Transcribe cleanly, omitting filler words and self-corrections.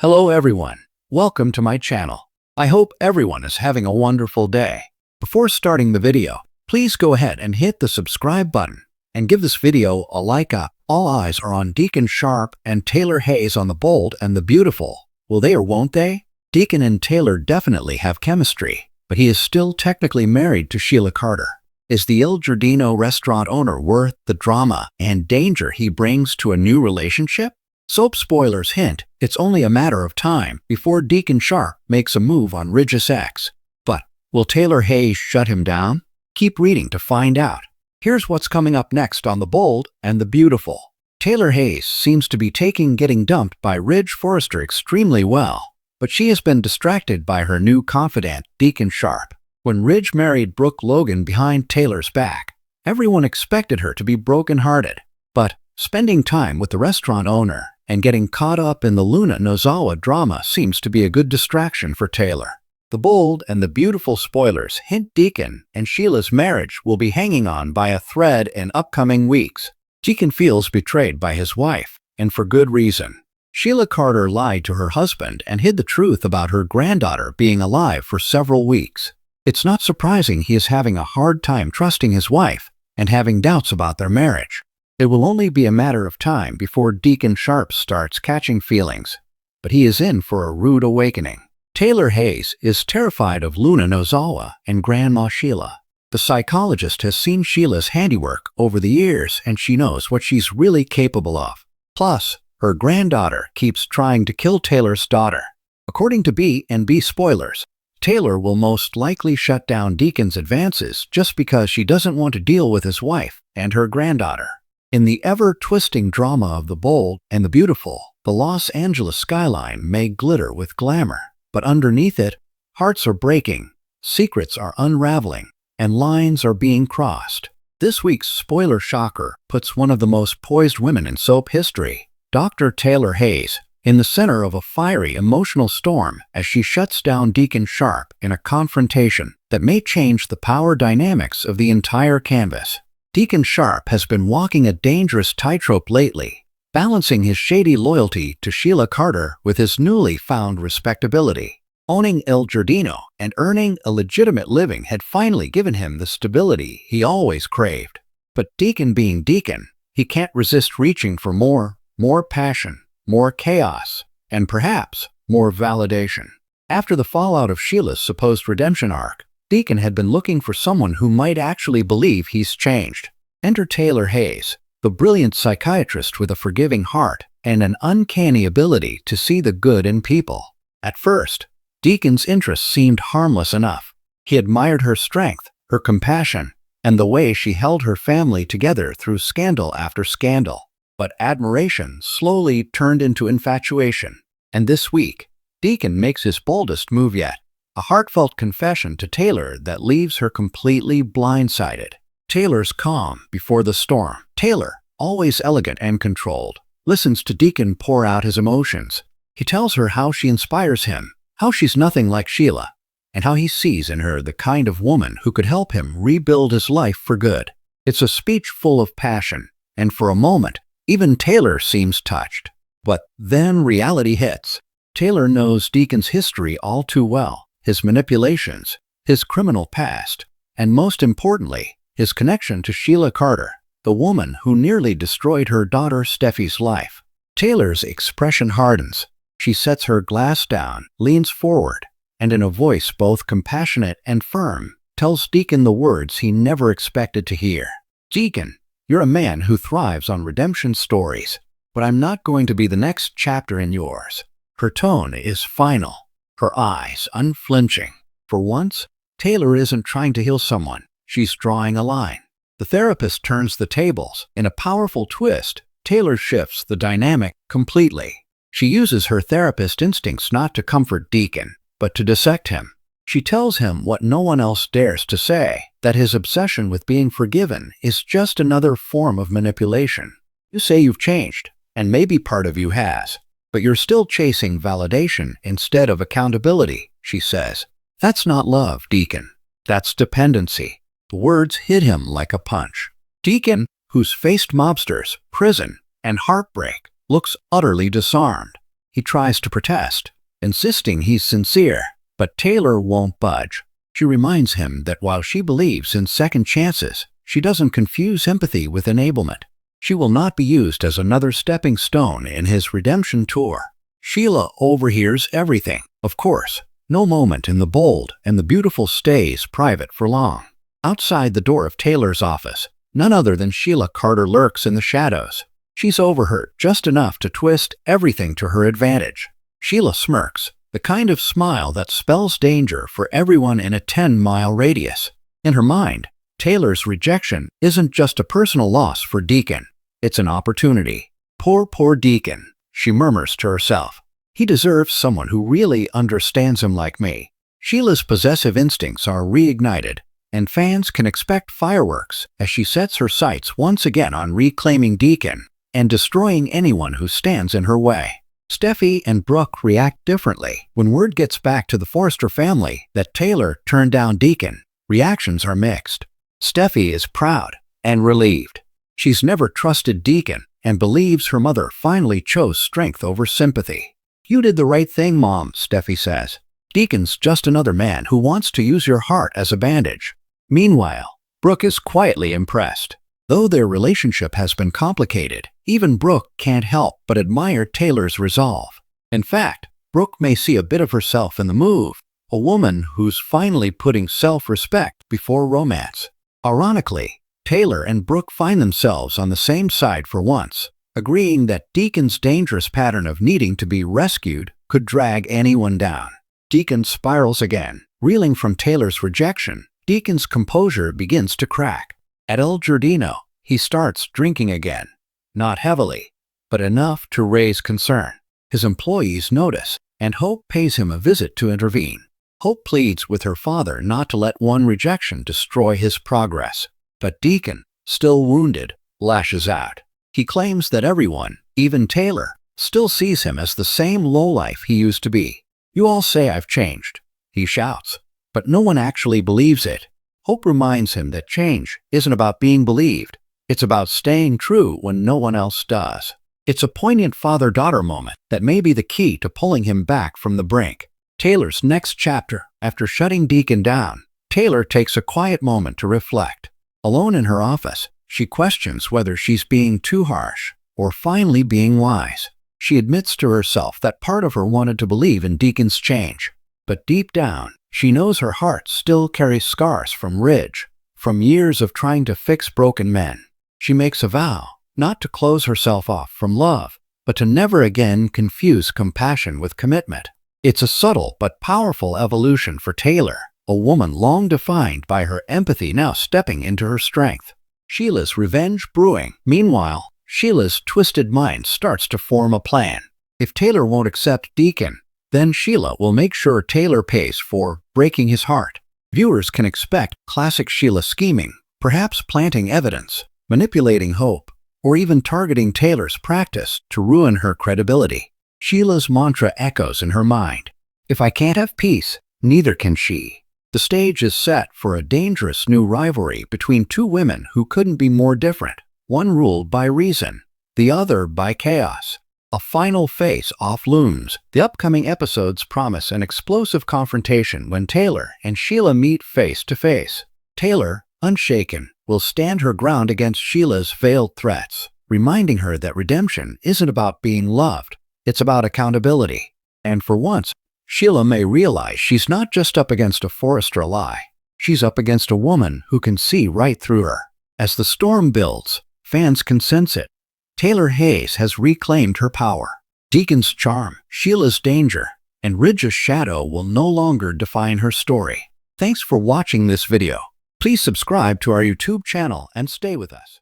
Hello everyone, welcome to my channel. I hope everyone is having a wonderful day. Before starting the video, please go ahead and hit the subscribe button and give this video a like up. All eyes are on Deacon Sharp and Taylor Hayes on The Bold and the Beautiful. Will they or won't they? Deacon and Taylor definitely have chemistry, but he is still technically married to Sheila Carter. Is the Il Giardino restaurant owner worth the drama and danger he brings to a new relationship? Soap spoilers hint it's only a matter of time before Deacon Sharp makes a move on Regis X. But will Taylor Hayes shut him down? Keep reading to find out. Here's what's coming up next on The Bold and the Beautiful. Taylor Hayes seems to be taking getting dumped by Ridge Forrester extremely well, but she has been distracted by her new confidant, Deacon Sharp. When Ridge married Brooke Logan behind Taylor's back, everyone expected her to be broken-hearted. But spending time with the restaurant owner and getting caught up in the Luna Nozawa drama seems to be a good distraction for Taylor. The Bold and the Beautiful spoilers hint Deacon and Sheila's marriage will be hanging on by a thread in upcoming weeks. Deacon feels betrayed by his wife, and for good reason. Sheila Carter lied to her husband and hid the truth about her granddaughter being alive for several weeks. It's not surprising he is having a hard time trusting his wife and having doubts about their marriage. It will only be a matter of time before Deacon Sharp starts catching feelings, but he is in for a rude awakening. Taylor Hayes is terrified of Luna Nozawa and Grandma Sheila. The psychologist has seen Sheila's handiwork over the years and she knows what she's really capable of. Plus, her granddaughter keeps trying to kill Taylor's daughter. According to B&B spoilers, Taylor will most likely shut down Deacon's advances just because she doesn't want to deal with his wife and her granddaughter. In the ever-twisting drama of The Bold and the Beautiful, the Los Angeles skyline may glitter with glamour, but underneath it, hearts are breaking, secrets are unraveling, and lines are being crossed. This week's spoiler shocker puts one of the most poised women in soap history, Dr. Taylor Hayes, in the center of a fiery emotional storm as she shuts down Deacon Sharp in a confrontation that may change the power dynamics of the entire canvas. Deacon Sharp has been walking a dangerous tightrope lately, balancing his shady loyalty to Sheila Carter with his newly found respectability. Owning Il Giardino and earning a legitimate living had finally given him the stability he always craved. But Deacon being Deacon, he can't resist reaching for more passion, more chaos, and perhaps more validation. After the fallout of Sheila's supposed redemption arc, Deacon had been looking for someone who might actually believe he's changed. Enter Taylor Hayes, the brilliant psychiatrist with a forgiving heart and an uncanny ability to see the good in people. At first, Deacon's interest seemed harmless enough. He admired her strength, her compassion, and the way she held her family together through scandal after scandal. But admiration slowly turned into infatuation. And this week, Deacon makes his boldest move yet. A heartfelt confession to Taylor that leaves her completely blindsided. Taylor's calm before the storm. Taylor, always elegant and controlled, listens to Deacon pour out his emotions. He tells her how she inspires him, how she's nothing like Sheila, and how he sees in her the kind of woman who could help him rebuild his life for good. It's a speech full of passion, and for a moment, even Taylor seems touched. But then reality hits. Taylor knows Deacon's history all too well. His manipulations, his criminal past, and most importantly, his connection to Sheila Carter, the woman who nearly destroyed her daughter Steffi's life. Taylor's expression hardens. She sets her glass down, leans forward, and in a voice both compassionate and firm, tells Deacon the words he never expected to hear. Deacon, you're a man who thrives on redemption stories, but I'm not going to be the next chapter in yours. Her tone is final. Her eyes unflinching. For once, Taylor isn't trying to heal someone. She's drawing a line. The therapist turns the tables. In a powerful twist, Taylor shifts the dynamic completely. She uses her therapist instincts not to comfort Deacon, but to dissect him. She tells him what no one else dares to say, that his obsession with being forgiven is just another form of manipulation. You say you've changed, and maybe part of you has. But you're still chasing validation instead of accountability, she says. That's not love, Deacon. That's dependency. The words hit him like a punch. Deacon, who's faced mobsters, prison, and heartbreak, looks utterly disarmed. He tries to protest, insisting he's sincere, but Taylor won't budge. She reminds him that while she believes in second chances, she doesn't confuse empathy with enablement. She will not be used as another stepping stone in his redemption tour. Sheila overhears everything. Of course, no moment in The Bold and the Beautiful stays private for long. Outside the door of Taylor's office, none other than Sheila Carter lurks in the shadows. She's overheard just enough to twist everything to her advantage. Sheila smirks, the kind of smile that spells danger for everyone in a 10-mile radius. In her mind, Taylor's rejection isn't just a personal loss for Deacon. It's an opportunity. Poor Deacon, she murmurs to herself. He deserves someone who really understands him like me. Sheila's possessive instincts are reignited, and fans can expect fireworks as she sets her sights once again on reclaiming Deacon and destroying anyone who stands in her way. Steffi and Brooke react differently. When word gets back to the Forrester family that Taylor turned down Deacon, reactions are mixed. Steffi is proud and relieved. She's never trusted Deacon and believes her mother finally chose strength over sympathy. "You did the right thing, Mom," Steffi says. "Deacon's just another man who wants to use your heart as a bandage." Meanwhile, Brooke is quietly impressed. Though their relationship has been complicated, even Brooke can't help but admire Taylor's resolve. In fact, Brooke may see a bit of herself in the move, a woman who's finally putting self-respect before romance. Ironically, Taylor and Brooke find themselves on the same side for once, agreeing that Deacon's dangerous pattern of needing to be rescued could drag anyone down. Deacon spirals again. Reeling from Taylor's rejection, Deacon's composure begins to crack. At El Giardino, he starts drinking again. Not heavily, but enough to raise concern. His employees notice, and Hope pays him a visit to intervene. Hope pleads with her father not to let one rejection destroy his progress. But Deacon, still wounded, lashes out. He claims that everyone, even Taylor, still sees him as the same lowlife he used to be. "You all say I've changed," he shouts, but no one actually believes it. Hope reminds him that change isn't about being believed. It's about staying true when no one else does. It's a poignant father-daughter moment that may be the key to pulling him back from the brink. Taylor's next chapter. After shutting Deacon down, Taylor takes a quiet moment to reflect. Alone in her office, she questions whether she's being too harsh or finally being wise. She admits to herself that part of her wanted to believe in Deacon's change, but deep down, she knows her heart still carries scars from Ridge, from years of trying to fix broken men. She makes a vow not to close herself off from love, but to never again confuse compassion with commitment. It's a subtle but powerful evolution for Taylor, a woman long defined by her empathy now stepping into her strength. Sheila's revenge brewing. Meanwhile, Sheila's twisted mind starts to form a plan. If Taylor won't accept Deacon, then Sheila will make sure Taylor pays for breaking his heart. Viewers can expect classic Sheila scheming, perhaps planting evidence, manipulating Hope, or even targeting Taylor's practice to ruin her credibility. Sheila's mantra echoes in her mind. "If I can't have peace, neither can she." The stage is set for a dangerous new rivalry between two women who couldn't be more different, one ruled by reason, the other by chaos. A final face-off looms. The upcoming episodes promise an explosive confrontation when Taylor and Sheila meet face to face. Taylor, unshaken, will stand her ground against Sheila's veiled threats, reminding her that redemption isn't about being loved, it's about accountability. And for once, Sheila may realize she's not just up against a Forrester lie, she's up against a woman who can see right through her. As the storm builds, fans can sense it. Taylor Hayes has reclaimed her power. Deacon's charm, Sheila's danger, and Ridge's shadow will no longer define her story. Thanks for watching this video. Please subscribe to our YouTube channel and stay with us.